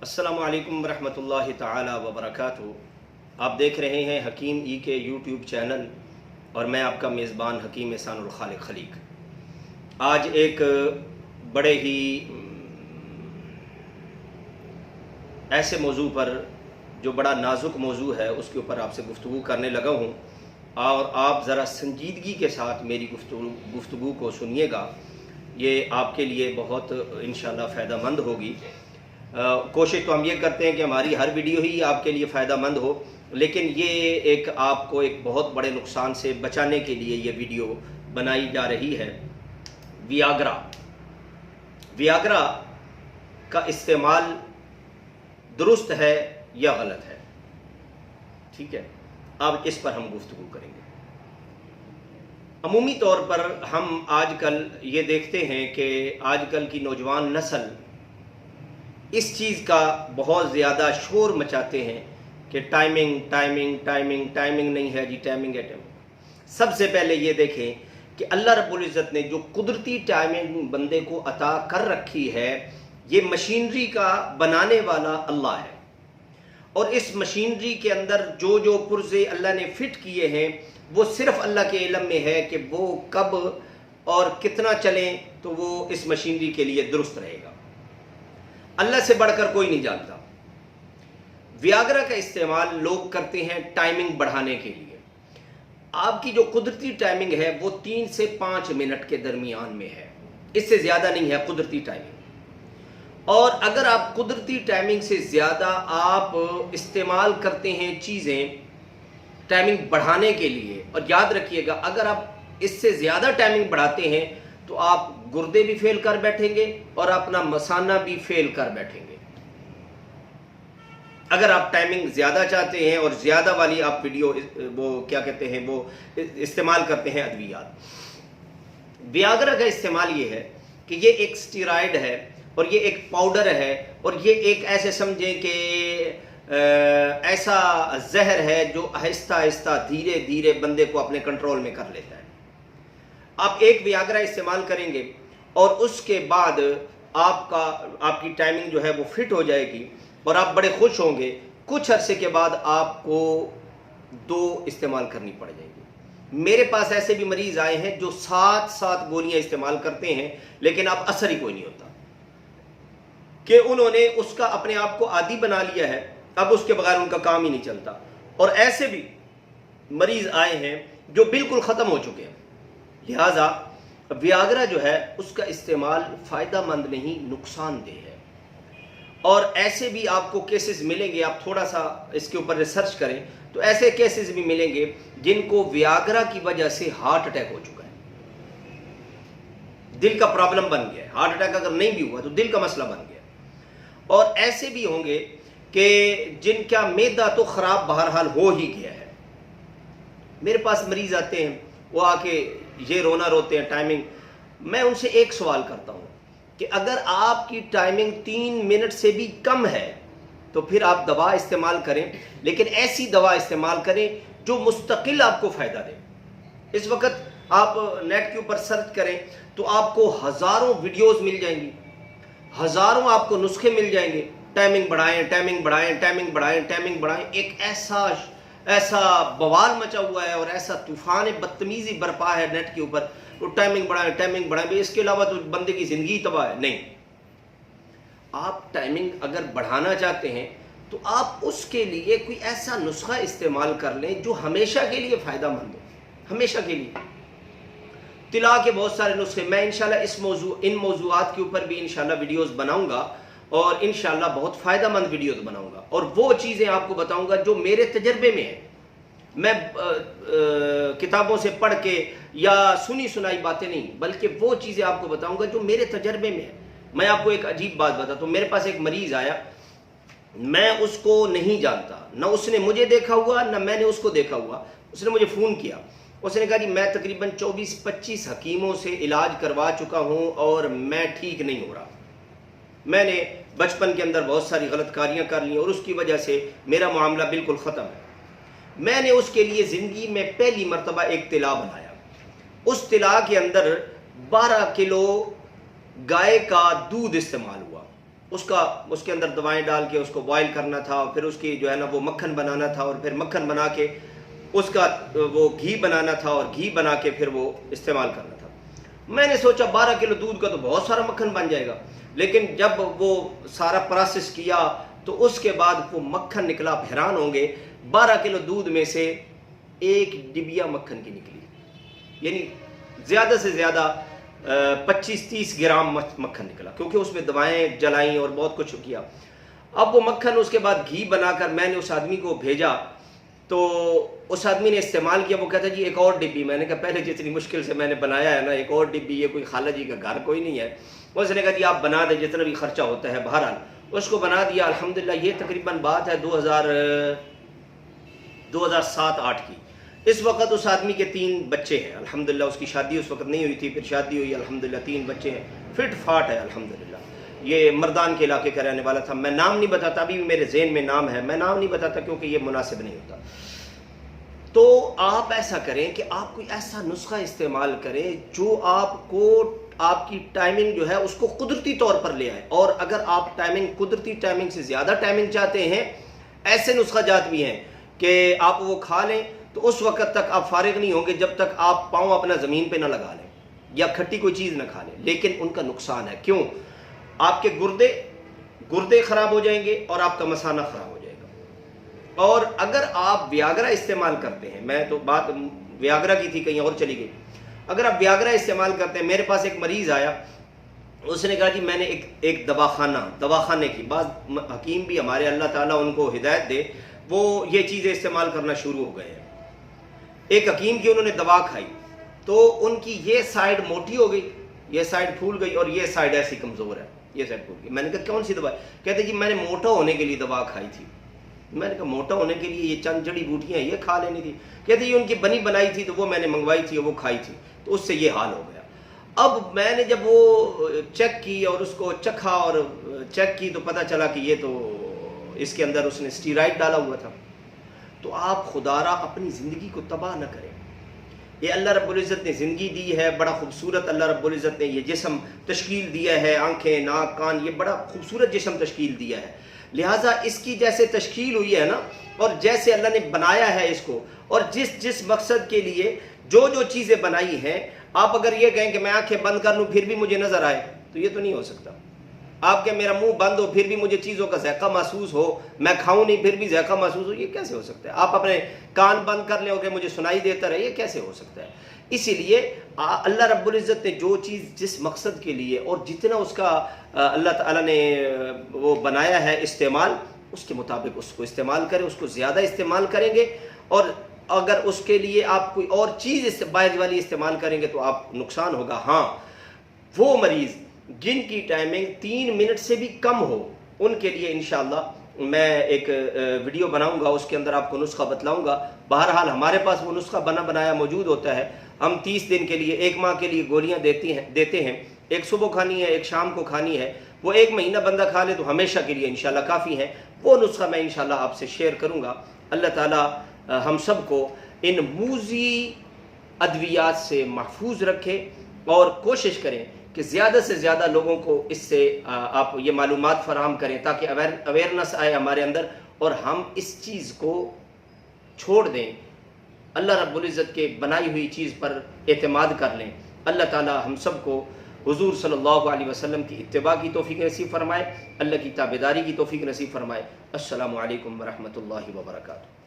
अस्सलामु अलैकुम वरहमतुल्लाहि ताला वबरकातुहू। आप देख रहे हैं हकीम ई के यूट्यूब चैनल और मैं आपका मेज़बान हकीम एहसानुल खालिक खलीक। आज एक बड़े ही ऐसे मौजू पर जो बड़ा नाजुक मौजू है उसके ऊपर आपसे गुफ्तगू करने लगा हूँ और आप ज़रा संजीदगी के साथ मेरी गुफ्तगू को सुनिएगा। ये आपके लिए बहुत इंशाअल्लाह फ़ायदेमंद होगी। कोशिश तो हम ये करते हैं कि हमारी हर वीडियो ही आपके लिए फ़ायदेमंद हो, लेकिन ये एक आपको एक बहुत बड़े नुकसान से बचाने के लिए ये वीडियो बनाई जा रही है। वियाग्रा का इस्तेमाल दुरुस्त है या गलत है, ठीक है। अब इस पर हम गुफ्तगू करेंगे। अमूमी तौर पर हम आजकल ये देखते हैं कि आजकल की नौजवान नस्ल इस चीज़ का बहुत ज़्यादा शोर मचाते हैं कि टाइमिंग टाइमिंग टाइमिंग टाइमिंग नहीं है जी, टाइमिंग है टाइमिंग। सबसे पहले ये देखें कि अल्लाह रब्बुल इज़्ज़त ने जो कुदरती टाइमिंग बंदे को अता कर रखी है, ये मशीनरी का बनाने वाला अल्लाह है। और इस मशीनरी के अंदर जो जो पुर्जे अल्लाह ने फिट किए हैं वो सिर्फ अल्लाह के इल्म में है कि वो कब और कितना चलें तो वो इस मशीनरी के लिए दुरुस्त रहेगा। अल्लाह से बढ़कर कोई नहीं जानता। वियाग्रा का इस्तेमाल लोग करते हैं टाइमिंग बढ़ाने के लिए। आपकी जो कुदरती टाइमिंग है वो 3 से 5 मिनट के दरमियान में है, इससे ज़्यादा नहीं है कुदरती टाइमिंग। और अगर आप कुदरती टाइमिंग से ज़्यादा आप इस्तेमाल करते हैं चीज़ें टाइमिंग बढ़ाने के लिए, और याद रखिएगा अगर आप इससे ज़्यादा टाइमिंग बढ़ाते हैं तो आप गुर्दे भी फेल कर बैठेंगे और अपना मसाना भी फेल कर बैठेंगे। अगर आप टाइमिंग ज़्यादा चाहते हैं और ज़्यादा वाली आप वीडियो वो क्या कहते हैं वो इस्तेमाल करते हैं अद्वियात। वियाग्रा का इस्तेमाल ये है कि ये एक स्टेरॉइड है और ये एक पाउडर है और ये एक ऐसे समझें कि ऐसा जहर है जो आहिस्ता आहिस्ता धीरे धीरे बंदे को अपने कंट्रोल में कर लेता है। आप एक वियाग्रा इस्तेमाल करेंगे और उसके बाद आपकी टाइमिंग जो है वो फिट हो जाएगी और आप बड़े खुश होंगे। कुछ अरसे के बाद आपको 2 इस्तेमाल करनी पड़ जाएगी। मेरे पास ऐसे भी मरीज़ आए हैं जो 7 गोलियां इस्तेमाल करते हैं लेकिन अब असर ही कोई नहीं होता, कि उन्होंने उसका अपने आप को आदी बना लिया है, अब उसके बगैर उनका काम ही नहीं चलता। और ऐसे भी मरीज़ आए हैं जो बिल्कुल ख़त्म हो चुके हैं। लिहाजा वियाग्रा जो है उसका इस्तेमाल फ़ायदेमंद नहीं, नुकसानदेह है। और ऐसे भी आपको केसेस मिलेंगे, आप थोड़ा सा इसके ऊपर रिसर्च करें तो ऐसे केसेस भी मिलेंगे जिनको वियाग्रा की वजह से हार्ट अटैक हो चुका है, दिल का प्रॉब्लम बन गया है। हार्ट अटैक अगर नहीं भी हुआ तो दिल का मसला बन गया। और ऐसे भी होंगे कि जिनका मैदा तो ख़राब बहरहाल हो ही गया है। मेरे पास मरीज़ आते हैं, वो आके ये रोना रोते हैं टाइमिंग। मैं उनसे एक सवाल करता हूँ कि अगर आपकी टाइमिंग 3 मिनट से भी कम है तो फिर आप दवा इस्तेमाल करें, लेकिन ऐसी दवा इस्तेमाल करें जो मुस्तकिल आपको फ़ायदा दे। इस वक्त आप नेट के ऊपर सर्च करें तो आपको हज़ारों वीडियोज़ मिल जाएंगी, हज़ारों आपको नुस्खे मिल जाएंगे। टाइमिंग बढ़ाएं, टाइमिंग बढ़ाएं, टाइमिंग बढ़ाएं, टाइमिंग बढ़ाएं। एक ऐसा बवाल मचा हुआ है और ऐसा तूफान बदतमीजी बरपा है नेट के ऊपर, तो टाइमिंग बढ़ाएं, टाइमिंग बढ़ाएं। इसके अलावा तो बंदे की ज़िंदगी तबाह है। नहीं, आप टाइमिंग अगर बढ़ाना चाहते हैं तो आप उसके लिए कोई ऐसा नुस्खा इस्तेमाल कर लें जो हमेशा के लिए फ़ायदेमंद हो, हमेशा के लिए। तिला के बहुत सारे नुस्खे, मैं इंशाल्लाह इन मौजूआत के ऊपर भी इंशाल्लाह वीडियोस बनाऊंगा और इंशाल्लाह बहुत फ़ायदेमंद वीडियोस बनाऊंगा और वो चीज़ें आपको बताऊंगा जो मेरे तजर्बे में है। मैं किताबों से पढ़ के या सुनी सुनाई बातें नहीं, बल्कि वो चीज़ें आपको बताऊंगा जो मेरे तजर्बे में है। मैं आपको एक अजीब बात बताता हूँ। मेरे पास एक मरीज़ आया, मैं उसको नहीं जानता, न उसने मुझे देखा हुआ न मैंने उसको देखा हुआ। उसने मुझे फ़ोन किया, उसने कहा कि मैं तकरीबन 24-25 हकीमों से इलाज करवा चुका हूँ और मैं ठीक नहीं हो रहा। मैंने बचपन के अंदर बहुत सारी गलतकारियाँ कर ली और उसकी वजह से मेरा मामला बिल्कुल ख़त्म है। मैंने उसके लिए ज़िंदगी में पहली मरतबा एक तिला बनाया। उस तिला के अंदर 12 किलो गाय का दूध इस्तेमाल हुआ। اس کے اندر دوائیں ڈال کے اس کو بوائل کرنا تھا، اور پھر اس کی جو ہے نا وہ مکھن بنانا تھا، اور پھر مکھن بنا کے اس کا وہ گھی بنانا تھا، اور گھی بنا کے پھر وہ استعمال کرنا تھا۔ میں نے سوچا 12 کلو دودھ کا تو بہت سارا مکھن بن جائے گا، لیکن جب وہ سارا پروسیس کیا تو اس کے بعد وہ مکھن نکلا، آپ حیران ہوں گے 12 کلو دودھ میں سے 1 ڈبیا مکھن کی نکلی، یعنی زیادہ سے زیادہ 25-30 گرام مکھن نکلا، کیونکہ اس میں دوائیں جلائیں اور بہت کچھ کیا۔ اب وہ مکھن اس کے بعد گھی بنا کر میں نے اس آدمی کو بھیجا، تو اس آدمی نے استعمال کیا، وہ کہتا جی ایک اور ڈبی۔ میں نے کہا پہلے جتنی مشکل سے میں نے بنایا ہے نا، ایک اور ڈبی، یہ کوئی خالہ جی کا گھر کوئی نہیں ہے۔ اس نے کہا جی آپ بنا دیں جتنا بھی خرچہ ہوتا ہے۔ بہرحال اس کو بنا دیا الحمدللہ۔ یہ تقریباً بات ہے 2007-8 کی۔ اس وقت اس آدمی کے 3 بچے ہیں الحمدللہ۔ اس کی شادی اس وقت نہیں ہوئی تھی، پھر شادی ہوئی الحمدللہ، 3 بچے ہیں، فٹ فاٹ ہے الحمدللہ۔ یہ مردان کے علاقے کا رہنے والا تھا۔ میں نام نہیں بتاتا، ابھی بھی میرے ذہن میں نام ہے، میں نام نہیں بتاتا کیونکہ یہ مناسب نہیں ہوتا۔ تو آپ ایسا کریں کہ آپ کوئی ایسا نسخہ استعمال کریں جو آپ کو آپ کی ٹائمنگ جو ہے اس کو قدرتی طور پر لے آئے، اور اگر آپ قدرتی ٹائمنگ سے زیادہ ٹائمنگ چاہتے ہیں، ایسے نسخہ جات بھی ہیں کہ آپ وہ کھا لیں تو اس وقت تک آپ فارغ نہیں ہوں گے جب تک آپ پاؤں اپنا زمین پہ نہ لگا لیں یا کھٹی کوئی چیز نہ کھا لیں، لیکن ان کا نقصان ہے۔ کیوں؟ آپ کے گردے خراب ہو جائیں گے اور آپ کا مثانہ خراب ہو جائے گا۔ اور اگر آپ ویاگرا استعمال کرتے ہیں، میں تو بات ویاگرا کی تھی، کہیں اور چلی گئی۔ اگر آپ ویاگرا استعمال کرتے ہیں، میرے پاس ایک مریض آیا، اس نے کہا جی میں نے ایک دواخانے کی، بعض حکیم بھی ہمارے اللہ تعالیٰ ان کو ہدایت دے، وہ یہ چیزیں استعمال کرنا شروع ہو گئے ہیں۔ ایک حکیم کی انہوں نے دوا کھائی تو ان کی یہ سائیڈ موٹی ہو گئی، یہ سائیڈ پھول گئی، اور یہ سائیڈ ایسی کمزور ہے، یہ سائیڈ پھول گئی۔ میں نے کہا کون سی دوا؟ کہتے جی میں نے موٹا ہونے کے لیے دوا کھائی تھی۔ میں نے کہا موٹا ہونے کے لیے یہ چند جڑی بوٹیاں یہ کھا لینی تھی؟ کہتے یہ ان کی بنی بنائی تھی تو وہ میں نے منگوائی تھی اور وہ کھائی تھی، تو اس سے یہ حال ہو گیا۔ اب میں نے جب وہ چیک کی اور اس کو چکھا اور چیک کی تو پتہ چلا کہ یہ تو اس کے اندر اس نے اسٹیرائڈ ڈالا ہوا تھا۔ تو آپ خدارا اپنی زندگی کو تباہ نہ کریں۔ یہ اللہ رب العزت نے زندگی دی ہے، بڑا خوبصورت اللہ رب العزت نے یہ جسم تشکیل دیا ہے، آنکھیں، ناک، کان، یہ بڑا خوبصورت جسم تشکیل دیا ہے۔ لہٰذا اس کی جیسے تشکیل ہوئی ہے نا، اور جیسے اللہ نے بنایا ہے اس کو، اور جس مقصد کے لیے جو چیزیں بنائی ہیں، آپ اگر یہ کہیں کہ میں آنکھیں بند کر لوں پھر بھی مجھے نظر آئے تو یہ تو نہیں ہو سکتا۔ آپ کے میرا منہ بند ہو پھر بھی مجھے چیزوں کا ذائقہ محسوس ہو، میں کھاؤں نہیں پھر بھی ذائقہ محسوس ہو، یہ کیسے ہو سکتا ہے؟ آپ اپنے کان بند کر لیں کہ مجھے سنائی دیتا رہے، یہ کیسے ہو سکتا ہے؟ اسی لیے اللہ رب العزت نے جو چیز جس مقصد کے لیے اور جتنا اس کا اللہ تعالیٰ نے وہ بنایا ہے استعمال، اس کے مطابق اس کو استعمال کریں، اس کو زیادہ استعمال کریں گے، اور اگر اس کے لیے آپ کوئی اور چیز باعث والی استعمال کریں گے تو آپ نقصان ہوگا۔ ہاں، وہ مریض جن کی ٹائمنگ 3 منٹ سے بھی کم ہو، ان کے لیے انشاءاللہ میں ایک ویڈیو بناؤں گا، اس کے اندر آپ کو نسخہ بتلاؤں گا۔ بہرحال ہمارے پاس وہ نسخہ بنایا موجود ہوتا ہے۔ ہم 30 دن کے لیے، 1 ماہ کے لیے گولیاں دیتے ہیں، ایک صبح کھانی ہے، ایک شام کو کھانی ہے۔ وہ 1 مہینہ بندہ کھا لے تو ہمیشہ کے لیے انشاءاللہ کافی ہے۔ وہ نسخہ میں انشاءاللہ آپ سے شیئر کروں گا۔ اللہ تعالیٰ ہم سب کو ان موذی ادویات سے محفوظ رکھے، اور کوشش کریں کہ زیادہ سے زیادہ لوگوں کو اس سے آپ یہ معلومات فراہم کریں تاکہ اویئرنس آئے ہمارے اندر، اور ہم اس چیز کو چھوڑ دیں، اللہ رب العزت کے بنائی ہوئی چیز پر اعتماد کر لیں۔ اللہ تعالی ہم سب کو حضور صلی اللہ علیہ وسلم کی اتباع کی توفیق نصیب فرمائے، اللہ کی تابعداری کی توفیق نصیب فرمائے۔ السلام علیکم ورحمۃ اللہ وبرکاتہ۔